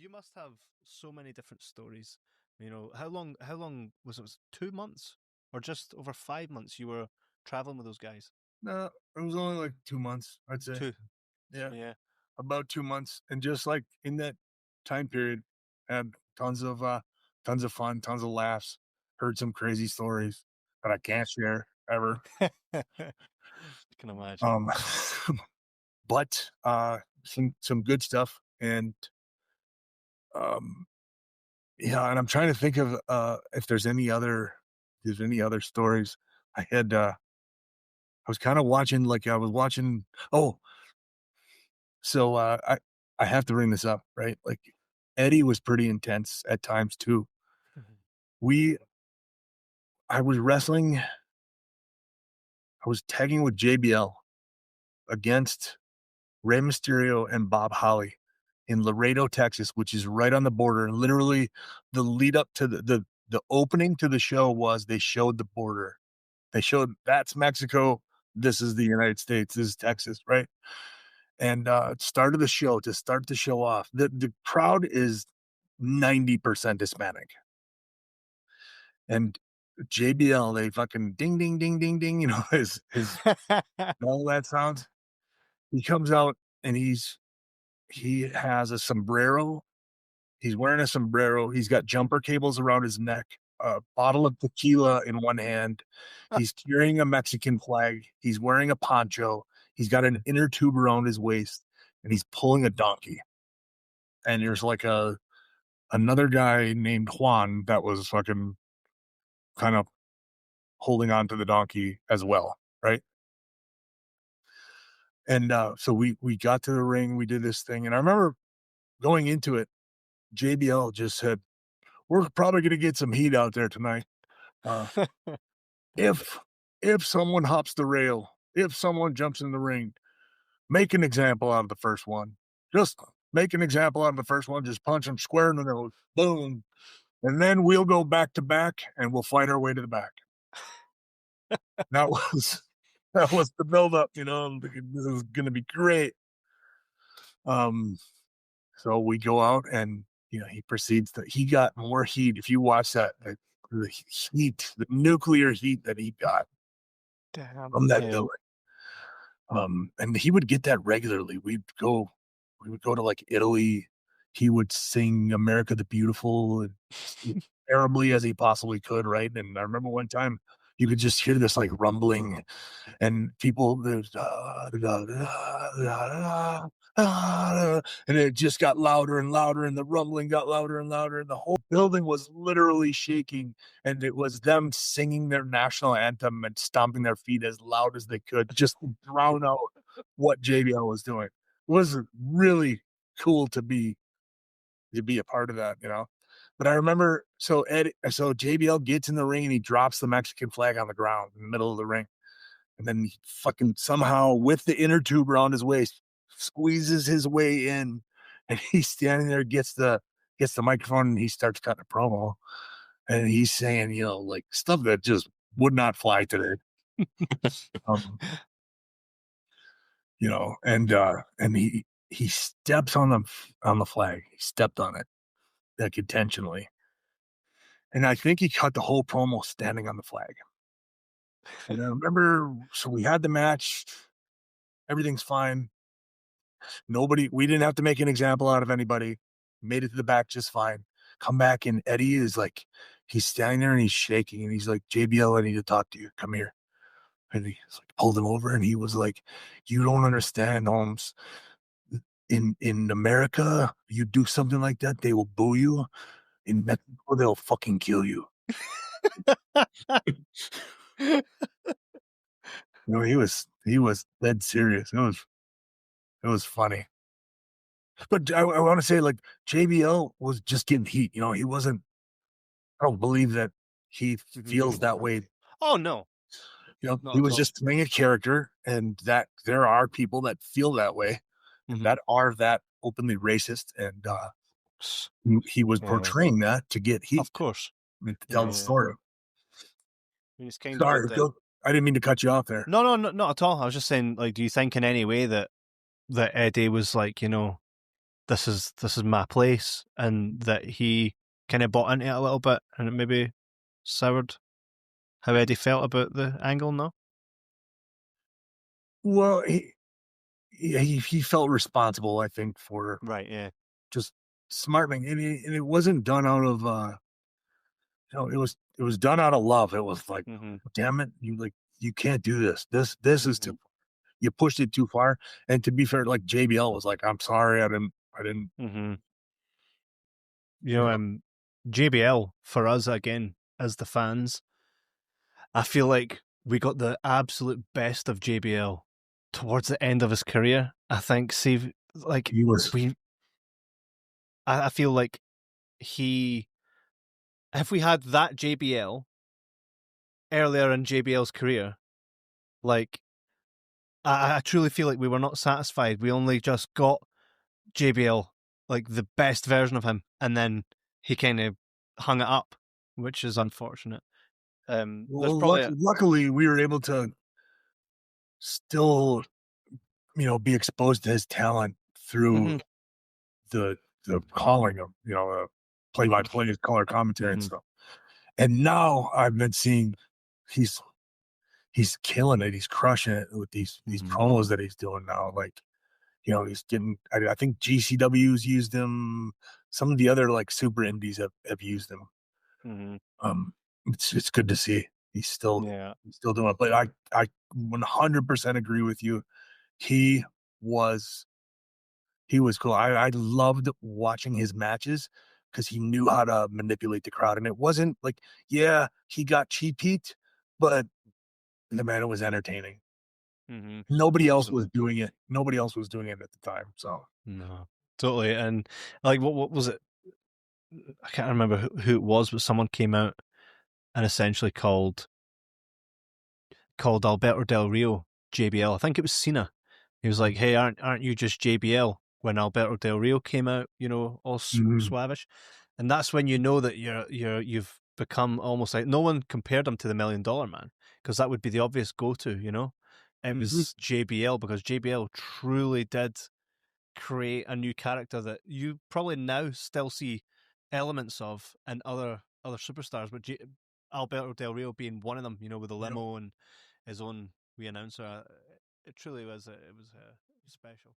you must have so many different stories. How long was it? Was it 2 months or just over 5 months you were traveling with those guys? No, it was only like 2 months, I'd say. Two. Yeah, Yeah. about 2 months, and just like in that time period, had tons of fun, tons of laughs. Heard some crazy stories that I can't share ever. I can imagine. Um, but some good stuff, and um, yeah, and I'm trying to think of if there's any other stories. I had I was kind of watching like I was watching. Oh, so I have to bring this up, right? Like Eddie was pretty intense at times too. We I was wrestling, I was tagging with JBL against Rey Mysterio and Bob Holly in Laredo, Texas, which is right on the border. And literally the lead up to the opening to the show was they showed the border. They showed that's Mexico. This is the United States. This is Texas, right? And started the show to start the show off. The crowd is 90% Hispanic. And JBL, they fucking ding ding ding ding ding, his all that sounds. He comes out and he has a sombrero. He's wearing a sombrero. He's got jumper cables around his neck, a bottle of tequila in one hand. He's carrying a Mexican flag. He's wearing a poncho. He's got an inner tube around his waist, and he's pulling a donkey. And there's like another guy named Juan that was fucking kind of holding on to the donkey as well, right? And so we got to the ring, we did this thing, and I remember going into it, JBL just said, "We're probably gonna get some heat out there tonight. Uh, if if someone hops the rail, if someone jumps in the ring, make an example out of the first one. Just make an example out of the first one. Just punch him square in the nose, boom, and then we'll go back to back, and we'll fight our way to the back." That was that was the buildup. I'm thinking, this is gonna be great. Um, so we go out and he proceeds to he got more heat. If you watch that, the heat, the nuclear heat that he got Damn. from that Yeah. building. And he would get that regularly. We would go to like Italy. He would sing America the Beautiful as terribly as he possibly could, right? And I remember one time you could just hear this like rumbling and people there's and it just got louder and louder and the rumbling got louder and louder and the whole building was literally shaking, and it was them singing their national anthem and stomping their feet as loud as they could just to drown out what JBL was doing. It was really cool to be a part of that. But I remember so JBL gets in the ring and he drops the Mexican flag on the ground in the middle of the ring. And then he fucking somehow, with the inner tube around his waist, squeezes his way in, and he's standing there, gets the microphone, and he starts cutting a promo, and he's saying, like stuff that just would not fly today. Um, and he steps on the flag. He stepped on it like intentionally, and I think he cut the whole promo standing on the flag. And I remember, so we had the match, everything's fine. We didn't have to make an example out of anybody. Made it to the back just fine. Come back, and Eddie is like, he's standing there and he's shaking, and he's like, JBL, I need to talk to you. Come here. And he's like, pulled him over, and he was like, you don't understand, Holmes. In America, you do something like that, they will boo you. In Mexico, they'll fucking kill you. He was dead serious. It was funny. But I want to say, like, JBL was just getting heat. He wasn't. I don't believe that he feels that way. Oh no, He not at was all. just playing a character, and that there are people that feel that way, and Hmm. that are that openly racist, and he was Yeah, portraying that to get heat of course. and to tell Yeah, the yeah. story. I mean, it's kind of Sorry, the. I didn't mean to cut you off there. No, no, no, not at all. I was just saying, like, do you think in any way that Eddie was like, this is my place, and that he kind of bought into it a little bit, and it maybe soured how Eddie felt about the angle. No, Well, he felt responsible, I think, for right? Yeah. just smartening, and it wasn't done out of it was done out of love. It was like, Mhm. damn it, you can't do this. This is Mhm. too you pushed it too far. And to be fair, like JBL was like, I'm sorry, I didn't, Mhm. You you know, know, JBL for us again as the fans, I feel like we got the absolute best of JBL towards the end of his career. I think, see, like he was we, I feel like he, if we had that JBL earlier in JBL's career, like I truly feel like we were not satisfied. We only just got JBL, like the best version of him, and then he kind of hung it up, which is unfortunate. There's well, probably luckily we were able to still, be exposed to his talent through hmm the calling of, play by hmm play, color commentary and hmm stuff. And now I've been seeing he's he's killing it. He's crushing it with these hmm promos that he's doing now. Like, he's getting. I think GCW's used him. Some of the other like super indies have used him. hmm It's good to see. yeah. He's still doing it. But I 100% agree with you. He was he was cool. I loved watching his matches because he knew how to manipulate the crowd, and it wasn't like, yeah, he got cheap heat, but the man, it was entertaining. hmm Nobody else was Absolutely. doing it. Nobody else was doing it at the time. So No, totally. And like, what was it? I can't remember who it was, but someone came out and essentially called Alberto Del Rio JBL. I think it was Cena. He was like, "Hey, aren't you just JBL?" When Alberto Del Rio came out, all mhm, suavish, and that's when you know that you've become almost like no one compared him to the $1 Million Man, because that would be the obvious go-to. It mhm, was JBL, because JBL truly did create a new character that you probably now still see elements of in other superstars, but Alberto Del Rio being one of them. With a yep. limo and his own wee announcer. It truly was. It was special.